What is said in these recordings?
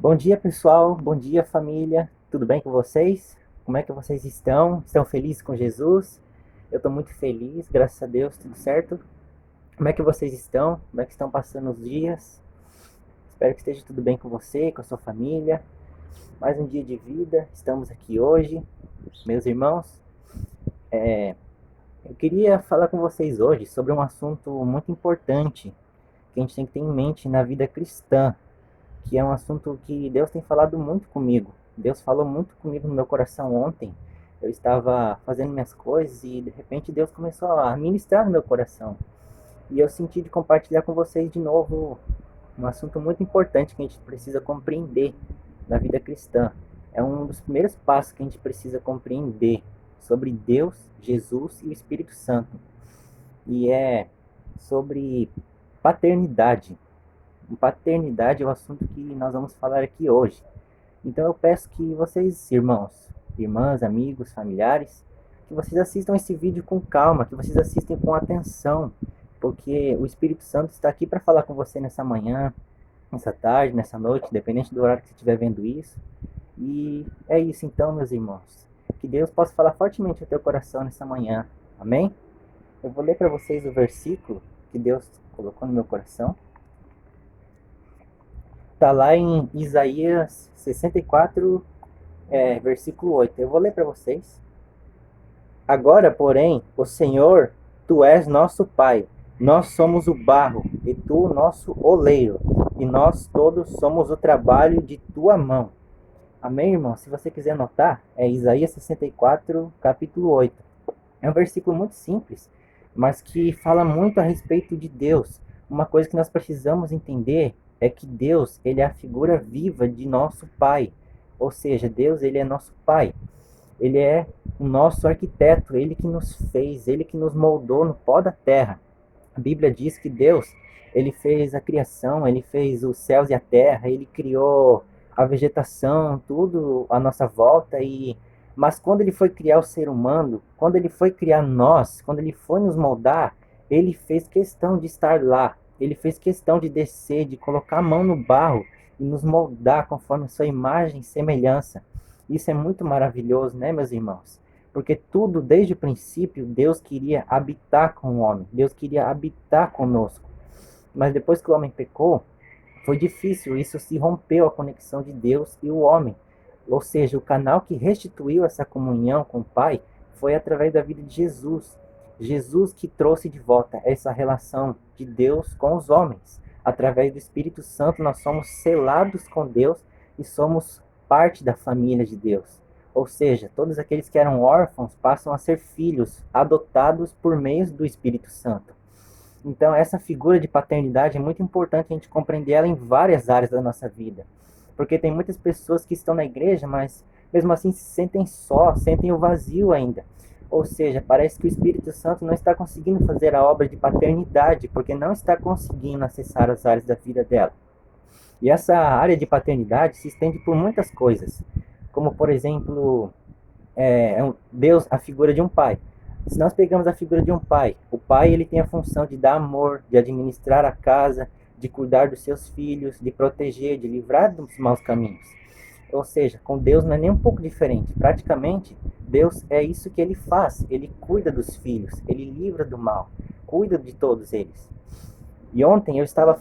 Bom dia, pessoal. Bom dia, família. Tudo bem com vocês? Como é que vocês estão? Estão felizes com Jesus? Eu estou muito feliz, graças a Deus, tudo certo. Como é que vocês estão? Como é que estão passando os dias? Espero que esteja tudo bem com você, com a sua família. Mais um dia de vida. Estamos aqui hoje, meus irmãos. Eu queria falar com vocês hoje sobre um assunto muito importante que a gente tem que ter em mente na vida cristã, que é um assunto que Deus tem falado muito comigo. Deus falou muito comigo no meu coração ontem. Eu estava fazendo minhas coisas e de repente Deus começou a ministrar no meu coração. E eu senti de compartilhar com vocês de novo um assunto muito importante que a gente precisa compreender na vida cristã. É um dos primeiros passos que a gente precisa compreender sobre Deus, Jesus e o Espírito Santo. E é sobre paternidade. Paternidade é o assunto que nós vamos falar aqui hoje. Então eu peço que vocês, irmãos, irmãs, amigos, familiares, que vocês assistam esse vídeo com calma, que vocês assistem com atenção, porque o Espírito Santo está aqui para falar com você nessa manhã, nessa tarde, nessa noite, independente do horário que você estiver vendo isso. E é isso então, meus irmãos. Que Deus possa falar fortemente ao teu coração nessa manhã. Amém? Eu vou ler para vocês o versículo que Deus colocou no meu coração. Está lá em Isaías 64, versículo 8. Eu vou ler para vocês. Agora, porém, o Senhor, tu és nosso Pai. Nós somos o barro, e tu o nosso oleiro. E nós todos somos o trabalho de tua mão. Amém, irmão? Se você quiser anotar, é Isaías 64, capítulo 8. É um versículo muito simples, mas que fala muito a respeito de Deus. Uma coisa que nós precisamos entender é que Deus, ele é a figura viva de nosso Pai. Ou seja, Deus, ele é nosso Pai. Ele é o nosso arquiteto, ele que nos fez, ele que nos moldou no pó da terra. A Bíblia diz que Deus, ele fez a criação, ele fez os céus e a terra, ele criou a vegetação, tudo à nossa volta. Mas quando ele foi criar o ser humano, quando ele foi criar nós, quando ele foi nos moldar, ele fez questão de estar lá. Ele fez questão de descer, de colocar a mão no barro e nos moldar conforme a sua imagem e semelhança. Isso é muito maravilhoso, né, meus irmãos? Porque tudo, desde o princípio, Deus queria habitar com o homem. Deus queria habitar conosco. Mas depois que o homem pecou, foi difícil. Isso se rompeu a conexão de Deus e o homem. Ou seja, o canal que restituiu essa comunhão com o Pai foi através da vida de Jesus. Jesus que trouxe de volta essa relação de Deus com os homens. Através do Espírito Santo, nós somos selados com Deus e somos parte da família de Deus. Ou seja, todos aqueles que eram órfãos passam a ser filhos, adotados por meio do Espírito Santo. Então, essa figura de paternidade é muito importante a gente compreender ela em várias áreas da nossa vida. Porque tem muitas pessoas que estão na igreja, mas mesmo assim se sentem só, sentem o vazio ainda. Ou seja, parece que o Espírito Santo não está conseguindo fazer a obra de paternidade, porque não está conseguindo acessar as áreas da vida dela. E essa área de paternidade se estende por muitas coisas, como por exemplo, Deus, a figura de um pai. Se nós pegamos a figura de um pai, o pai ele tem a função de dar amor, de administrar a casa, de cuidar dos seus filhos, de proteger, de livrar dos maus caminhos. Ou seja, com Deus não é nem um pouco diferente. Praticamente, Deus é isso que ele faz. Ele cuida dos filhos, ele livra do mal, cuida de todos eles. E ontem eu estava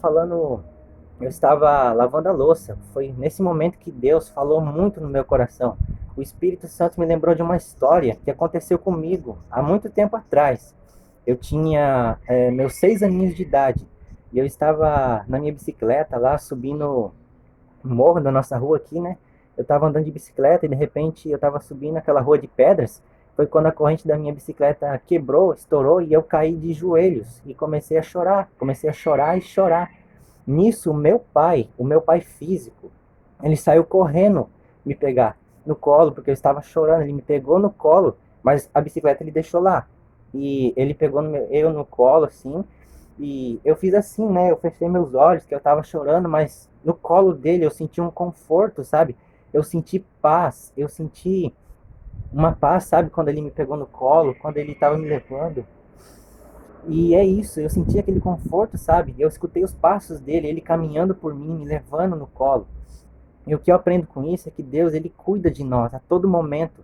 lavando a louça. Foi nesse momento que Deus falou muito no meu coração. O Espírito Santo me lembrou de uma história que aconteceu comigo há muito tempo atrás. Eu tinha meus 6 aninhos de idade e eu estava na minha bicicleta lá subindo o morro da nossa rua aqui, né? Eu estava andando de bicicleta e de repente eu estava subindo aquela rua de pedras. Foi quando a corrente da minha bicicleta quebrou, estourou e eu caí de joelhos e comecei a chorar. Comecei a chorar e chorar. Nisso, o meu pai físico, ele saiu correndo me pegar no colo, porque eu estava chorando. Ele me pegou no colo, mas a bicicleta ele deixou lá. E ele pegou eu no colo, assim, e eu fiz assim, né? Eu fechei meus olhos, que eu estava chorando, mas no colo dele eu senti um conforto, sabe? Eu senti paz, eu senti uma paz, sabe? Quando ele me pegou no colo, quando ele estava me levando. E é isso, eu senti aquele conforto, sabe? Eu escutei os passos dele, ele caminhando por mim, me levando no colo. E o que eu aprendo com isso é que Deus, ele cuida de nós a todo momento.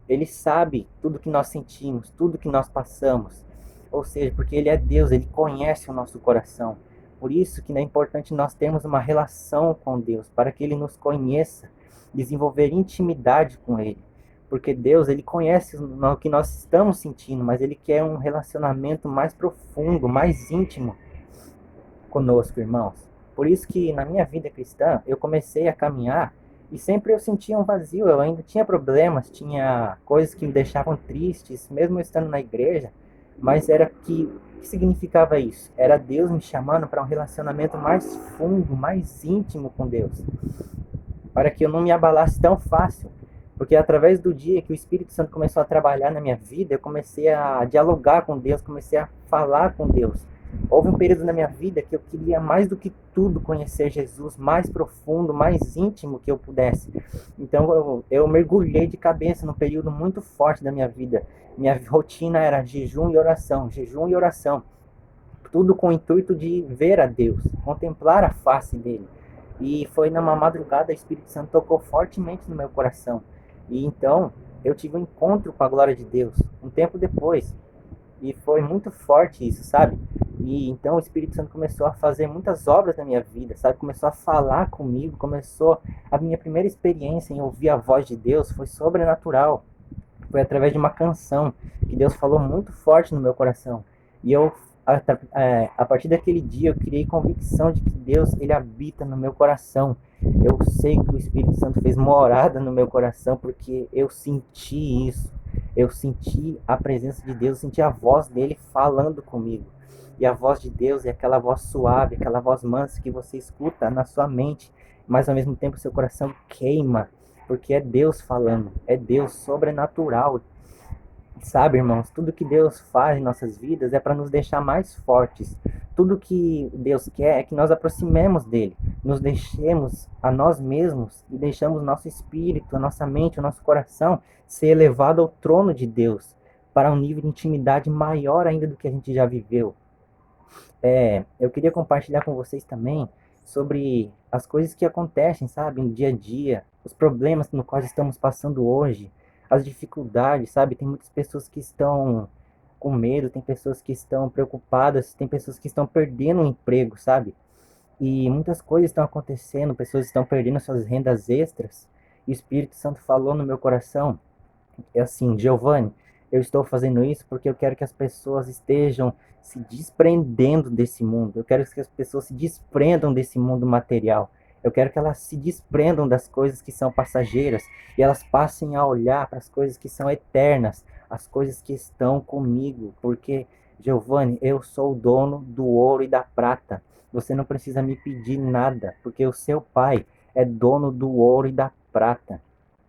Ele sabe tudo que nós sentimos, tudo que nós passamos. Ou seja, porque ele é Deus, ele conhece o nosso coração. Por isso que é importante nós termos uma relação com Deus, para que ele nos conheça, desenvolver intimidade com ele. Porque Deus, ele conhece o que nós estamos sentindo, mas ele quer um relacionamento mais profundo, mais íntimo conosco, irmãos. Por isso que na minha vida cristã, eu comecei a caminhar e sempre eu sentia um vazio, eu ainda tinha problemas, tinha coisas que me deixavam tristes, mesmo eu estando na igreja, mas era que significava isso? Era Deus me chamando para um relacionamento mais fundo, mais íntimo com Deus, para que eu não me abalasse tão fácil. Porque através do dia que o Espírito Santo começou a trabalhar na minha vida, eu comecei a dialogar com Deus, comecei a falar com Deus. Houve um período na minha vida que eu queria mais do que tudo conhecer Jesus, mais profundo, mais íntimo que eu pudesse. Então eu mergulhei de cabeça num período muito forte da minha vida. Minha rotina era jejum e oração, jejum e oração. Tudo com o intuito de ver a Deus, contemplar a face dele. E foi numa madrugada, o Espírito Santo tocou fortemente no meu coração. E então eu tive um encontro com a glória de Deus, um tempo depois. E foi muito forte isso, sabe? E então o Espírito Santo começou a fazer muitas obras na minha vida, sabe? Começou a falar comigo, começou a minha primeira experiência em ouvir a voz de Deus foi sobrenatural. Foi através de uma canção que Deus falou muito forte no meu coração. E eu, a partir daquele dia, eu criei convicção de que Deus, ele habita no meu coração. Eu sei que o Espírito Santo fez morada no meu coração porque eu senti isso. Eu senti a presença de Deus, eu senti a voz dele falando comigo. E a voz de Deus é aquela voz suave, aquela voz mansa que você escuta na sua mente, mas ao mesmo tempo seu coração queima, porque é Deus falando, é Deus sobrenatural. Sabe, irmãos, tudo que Deus faz em nossas vidas é para nos deixar mais fortes. Tudo que Deus quer é que nós aproximemos dele, nos deixemos a nós mesmos e deixamos nosso espírito, a nossa mente, o nosso coração ser elevado ao trono de Deus, para um nível de intimidade maior ainda do que a gente já viveu. Eu queria compartilhar com vocês também sobre as coisas que acontecem, sabe, no dia a dia, os problemas no quais estamos passando hoje, as dificuldades, sabe? Tem muitas pessoas que estão com medo, tem pessoas que estão preocupadas, tem pessoas que estão perdendo o emprego, sabe? E muitas coisas estão acontecendo, pessoas estão perdendo suas rendas extras. E o Espírito Santo falou no meu coração, é assim, Giovanni, eu estou fazendo isso porque eu quero que as pessoas estejam se desprendendo desse mundo. Eu quero que as pessoas se desprendam desse mundo material. Eu quero que elas se desprendam das coisas que são passageiras e elas passem a olhar para as coisas que são eternas, as coisas que estão comigo. Porque, Giovanni, eu sou o dono do ouro e da prata. Você não precisa me pedir nada, porque o seu pai é dono do ouro e da prata.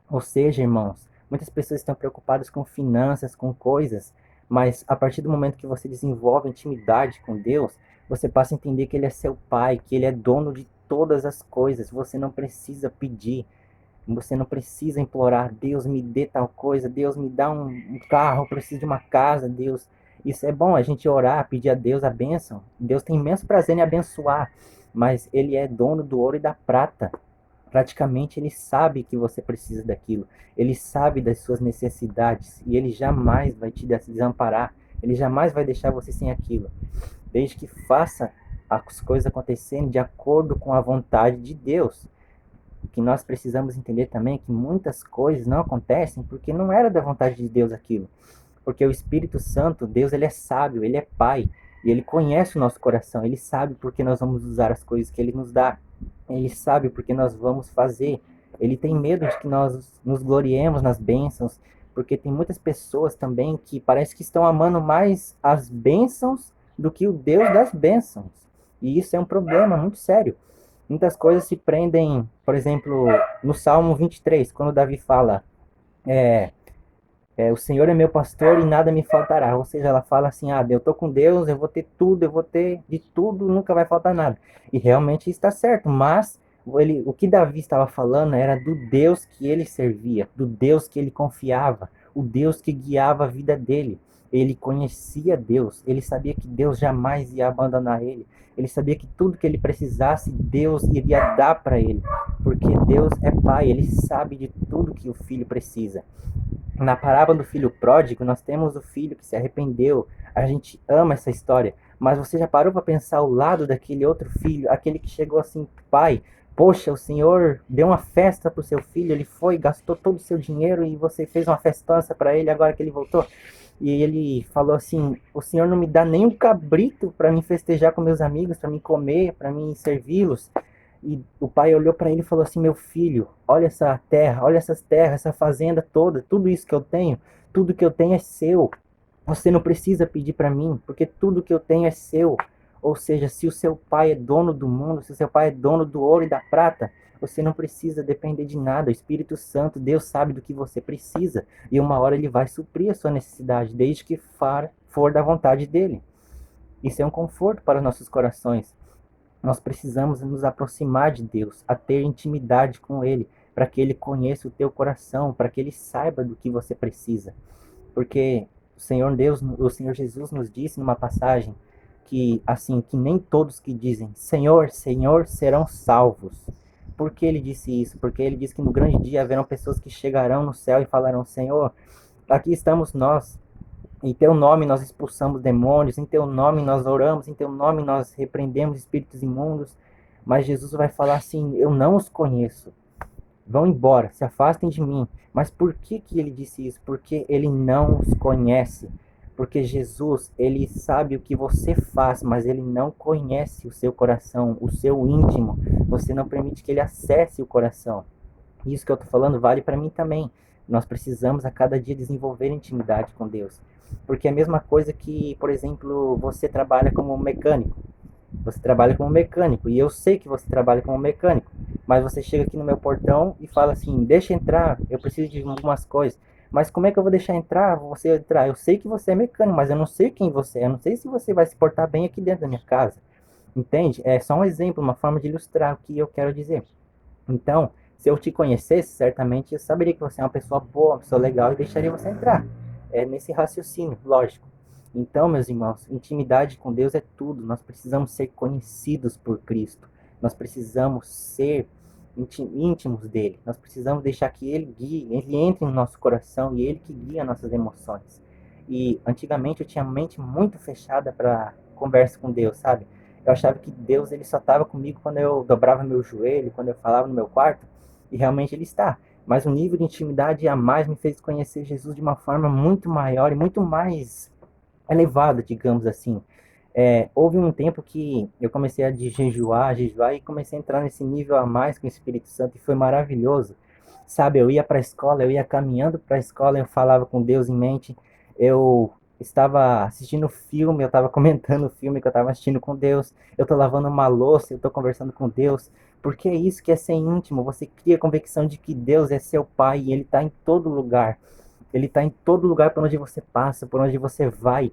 Ou seja, irmãos, muitas pessoas estão preocupadas com finanças, com coisas, mas a partir do momento que você desenvolve intimidade com Deus, você passa a entender que Ele é seu Pai, que Ele é dono de todas as coisas. Você não precisa pedir, você não precisa implorar, Deus me dê tal coisa, Deus me dá um carro, eu preciso de uma casa, Deus. Isso é bom, a gente orar, pedir a Deus a bênção. Deus tem imenso prazer em abençoar, mas Ele é dono do ouro e da prata. Praticamente ele sabe que você precisa daquilo, ele sabe das suas necessidades e ele jamais vai te desamparar, ele jamais vai deixar você sem aquilo, desde que faça as coisas acontecerem de acordo com a vontade de Deus. O que nós precisamos entender também é que muitas coisas não acontecem porque não era da vontade de Deus aquilo, porque o Espírito Santo, Deus, ele é sábio, ele é Pai, e ele conhece o nosso coração, ele sabe porque nós vamos usar as coisas que ele nos dá. Ele sabe porque nós vamos fazer. Ele tem medo de que nós nos gloriemos nas bênçãos, porque tem muitas pessoas também que parece que estão amando mais as bênçãos do que o Deus das bênçãos. E isso é um problema muito sério. Muitas coisas se prendem, por exemplo, no Salmo 23, quando Davi fala, o Senhor é meu pastor e nada me faltará. Ou seja, ela fala assim, eu tô com Deus, eu vou ter tudo, eu vou ter de tudo, nunca vai faltar nada. E realmente está certo, mas o que Davi estava falando era do Deus que ele servia, do Deus que ele confiava, o Deus que guiava a vida dele. Ele conhecia Deus, ele sabia que Deus jamais ia abandonar ele. Ele sabia que tudo que ele precisasse, Deus iria dar para ele. porque Deus é pai, ele sabe de tudo que o filho precisa. Na parábola do filho pródigo, nós temos o filho que se arrependeu. A gente ama essa história. Mas você já parou para pensar o lado daquele outro filho, aquele que chegou assim, pai, poxa, o senhor deu uma festa pro seu filho, ele foi, gastou todo o seu dinheiro e você fez uma festança para ele agora que ele voltou. E ele falou assim: o senhor não me dá nem um cabrito para me festejar com meus amigos, para me comer, para me servi-los. E o pai olhou para ele e falou assim: meu filho, olha essa terra, olha essas terras, essa fazenda toda, tudo isso que eu tenho, tudo que eu tenho é seu. Você não precisa pedir para mim, porque tudo que eu tenho é seu. Ou seja, se o seu pai é dono do mundo, se o seu pai é dono do ouro e da prata, você não precisa depender de nada. O Espírito Santo, Deus sabe do que você precisa. E uma hora ele vai suprir a sua necessidade, desde que for da vontade dele. Isso é um conforto para os nossos corações. Nós precisamos nos aproximar de Deus, a ter intimidade com Ele, para que Ele conheça o teu coração, para que Ele saiba do que você precisa. Porque o Senhor Deus, o Senhor Jesus nos disse numa passagem que assim, que nem todos que dizem Senhor, Senhor serão salvos. Por que ele disse isso? Porque ele disse que no grande dia haverão pessoas que chegarão no céu e falarão: Senhor, aqui estamos nós. Em teu nome nós expulsamos demônios, em teu nome nós oramos, em teu nome nós repreendemos espíritos imundos. Mas Jesus vai falar assim: eu não os conheço. Vão embora, se afastem de mim. Mas por que ele disse isso? Porque ele não os conhece. Porque Jesus, ele sabe o que você faz, mas ele não conhece o seu coração, o seu íntimo. Você não permite que ele acesse o coração. Isso que eu estou falando vale para mim também. Nós precisamos a cada dia desenvolver intimidade com Deus. Porque é a mesma coisa que, por exemplo, você trabalha como mecânico. Você trabalha como mecânico e eu sei que você trabalha como mecânico, mas você chega aqui no meu portão e fala assim: deixa entrar, eu preciso de algumas coisas. Mas como é que eu vou deixar entrar? Você entrar? Eu sei que você é mecânico, mas eu não sei quem você é. Eu não sei se você vai se portar bem aqui dentro da minha casa. Entende? É só um exemplo, uma forma de ilustrar o que eu quero dizer. Então, se eu te conhecesse, certamente eu saberia que você é uma pessoa boa, uma pessoa legal e deixaria você entrar. É nesse raciocínio, lógico. Então, meus irmãos, intimidade com Deus é tudo. Nós precisamos ser conhecidos por Cristo. Nós precisamos ser íntimos dele. Nós precisamos deixar que ele guie, ele entre no nosso coração e ele que guia nossas emoções. E antigamente eu tinha a mente muito fechada para conversa com Deus, sabe? Eu achava que Deus ele só estava comigo quando eu dobrava meu joelho, quando eu falava no meu quarto, e realmente ele está. Mas o nível de intimidade a mais me fez conhecer Jesus de uma forma muito maior e muito mais elevada, digamos assim. Houve um tempo que eu comecei a jejuar e comecei a entrar nesse nível a mais com o Espírito Santo e foi maravilhoso. Sabe, eu ia para a escola, eu ia caminhando para a escola, eu falava com Deus em mente, eu estava assistindo filme, eu estava comentando o filme que eu estava assistindo com Deus, eu estou lavando uma louça, eu estou conversando com Deus, porque é isso que é ser íntimo, você cria a convicção de que Deus é seu Pai e Ele está em todo lugar. Ele está em todo lugar por onde você passa, por onde você vai.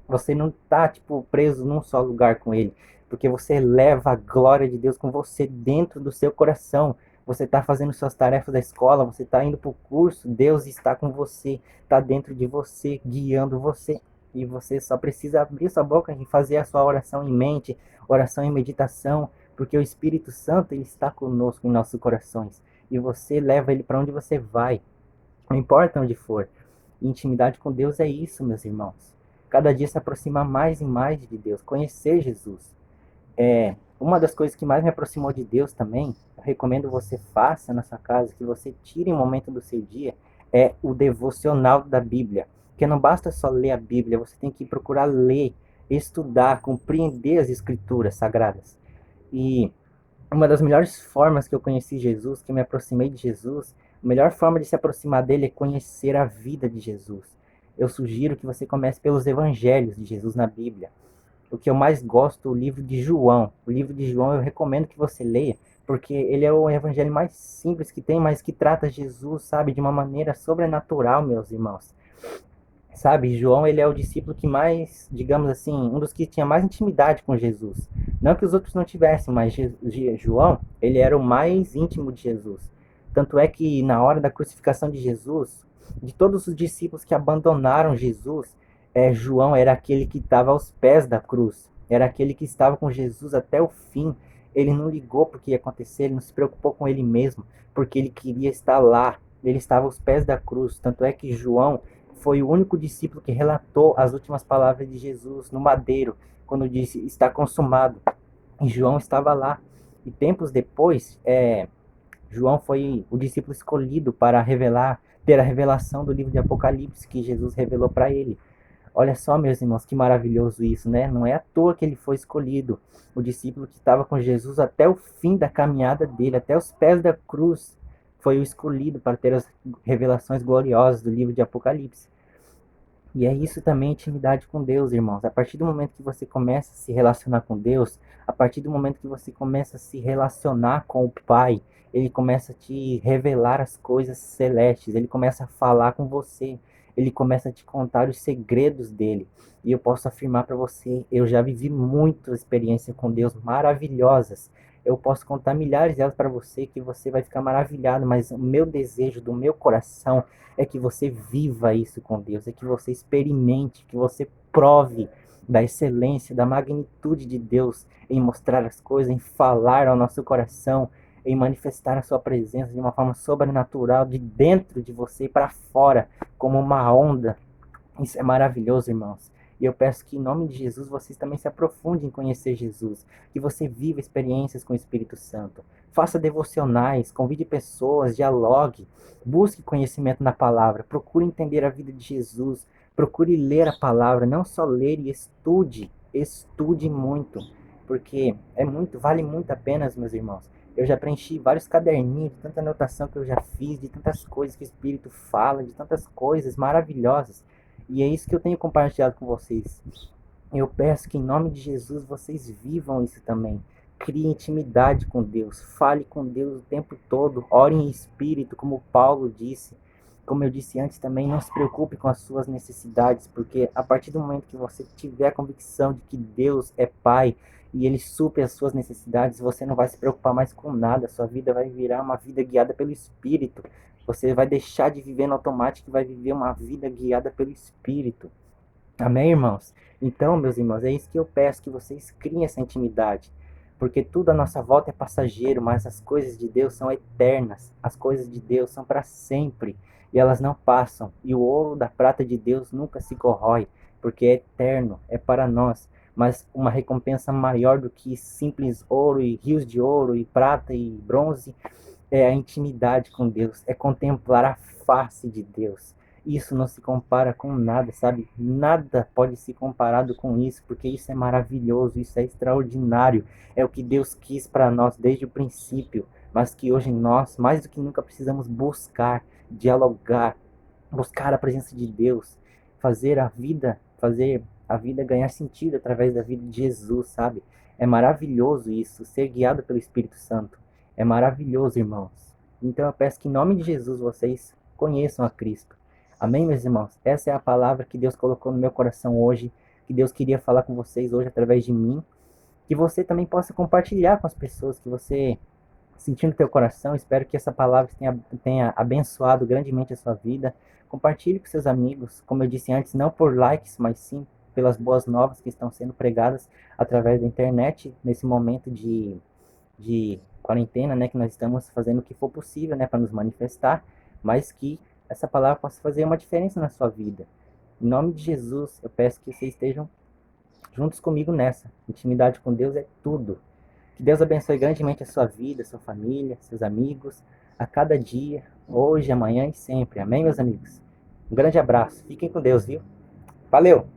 Você não está tipo, preso num só lugar com ele, porque você leva a glória de Deus com você dentro do seu coração. Você está fazendo suas tarefas da escola, você está indo para o curso, Deus está com você, está dentro de você, guiando você. E você só precisa abrir sua boca e fazer a sua oração em mente, oração em meditação, porque o Espírito Santo ele está conosco em nossos corações. E você leva ele para onde você vai, não importa onde for. Intimidade com Deus é isso, meus irmãos. Cada dia se aproximar mais e mais de Deus, conhecer Jesus. Uma das coisas que mais me aproximou de Deus também, eu recomendo você faça na sua casa, que você tire um momento do seu dia, é o devocional da Bíblia. Porque não basta só ler a Bíblia, você tem que procurar ler, estudar, compreender as escrituras sagradas. E uma das melhores formas que eu conheci Jesus, que eu me aproximei de Jesus, a melhor forma de se aproximar dele é conhecer a vida de Jesus. Eu sugiro que você comece pelos evangelhos de Jesus na Bíblia. O que eu mais gosto, o livro de João. O livro de João eu recomendo que você leia, porque ele é o evangelho mais simples que tem, mas que trata Jesus, sabe, de uma maneira sobrenatural, meus irmãos. Sabe, João, ele é o discípulo que mais, digamos assim, um dos que tinha mais intimidade com Jesus. Não que os outros não tivessem, mas João, ele era o mais íntimo de Jesus. Tanto é que na hora da crucificação de Jesus, de todos os discípulos que abandonaram Jesus, João era aquele que estava aos pés da cruz. Era aquele que estava com Jesus até o fim. Ele não ligou porque ia acontecer, ele não se preocupou com ele mesmo, porque ele queria estar lá. Ele estava aos pés da cruz. Tanto é que João foi o único discípulo que relatou as últimas palavras de Jesus no madeiro, quando disse: está consumado. E João estava lá. E tempos depois, João foi o discípulo escolhido para ter a revelação do livro de Apocalipse que Jesus revelou para ele. Olha só, meus irmãos, que maravilhoso isso, né? Não é à toa que ele foi escolhido, o discípulo que estava com Jesus até o fim da caminhada dele, até os pés da cruz, foi o escolhido para ter as revelações gloriosas do livro de Apocalipse. E é isso também, intimidade com Deus, irmãos. A partir do momento que você começa a se relacionar com Deus, a partir do momento que você começa a se relacionar com o Pai, ele começa a te revelar as coisas celestes, ele começa a falar com você, ele começa a te contar os segredos dele. E eu posso afirmar para você, eu já vivi muitas experiências com Deus maravilhosas. Eu posso contar milhares delas para você, que você vai ficar maravilhado, mas o meu desejo do meu coração é que você viva isso com Deus, é que você experimente, que você prove da excelência, da magnitude de Deus em mostrar as coisas, em falar ao nosso coração, em manifestar a sua presença de uma forma sobrenatural, de dentro de você para fora, como uma onda. Isso é maravilhoso, irmãos. E eu peço que, em nome de Jesus, vocês também se aprofundem em conhecer Jesus. Que você viva experiências com o Espírito Santo. Faça devocionais, convide pessoas, dialogue, busque conhecimento na palavra, procure entender a vida de Jesus, procure ler a palavra, não só ler e estude, estude muito, porque vale muito a pena, meus irmãos. Eu já preenchi vários caderninhos, de tanta anotação que eu já fiz, de tantas coisas que o Espírito fala, de tantas coisas maravilhosas. E é isso que eu tenho compartilhado com vocês. Eu peço que, em nome de Jesus, vocês vivam isso também. Crie intimidade com Deus. Fale com Deus o tempo todo. Ore em espírito, como Paulo disse. Como eu disse antes também, não se preocupe com as suas necessidades, porque a partir do momento que você tiver a convicção de que Deus é Pai e Ele supre as suas necessidades, você não vai se preocupar mais com nada. Sua vida vai virar uma vida guiada pelo Espírito. Você vai deixar de viver no automático e vai viver uma vida guiada pelo Espírito. Amém, irmãos? Então, meus irmãos, é isso que eu peço, que vocês criem essa intimidade. Porque tudo à nossa volta é passageiro, mas as coisas de Deus são eternas. As coisas de Deus são para sempre. E elas não passam. E o ouro da prata de Deus nunca se corrói, porque é eterno, é para nós. Mas uma recompensa maior do que simples ouro e rios de ouro e prata e bronze é a intimidade com Deus, é contemplar a face de Deus. Isso não se compara com nada, sabe? Nada pode ser comparado com isso, porque isso é maravilhoso, isso é extraordinário. É o que Deus quis para nós desde o princípio, mas que hoje nós, mais do que nunca, precisamos buscar, dialogar, buscar a presença de Deus, fazer a vida ganhar sentido através da vida de Jesus, sabe? É maravilhoso isso, ser guiado pelo Espírito Santo. É maravilhoso, irmãos. Então eu peço que, em nome de Jesus, vocês conheçam a Cristo. Amém, meus irmãos? Essa é a palavra que Deus colocou no meu coração hoje, que Deus queria falar com vocês hoje através de mim. Que você também possa compartilhar com as pessoas que você sentiu no teu coração. Espero que essa palavra tenha abençoado grandemente a sua vida. Compartilhe com seus amigos, como eu disse antes, não por likes, mas sim pelas boas novas que estão sendo pregadas através da internet nesse momento de quarentena, né, que nós estamos fazendo o que for possível, né, para nos manifestar, mas que essa palavra possa fazer uma diferença na sua vida. Em nome de Jesus, eu peço que vocês estejam juntos comigo nessa. Intimidade com Deus é tudo. Que Deus abençoe grandemente a sua vida, a sua família, seus amigos, a cada dia, hoje, amanhã e sempre. Amém, meus amigos? Um grande abraço. Fiquem com Deus, viu? Valeu!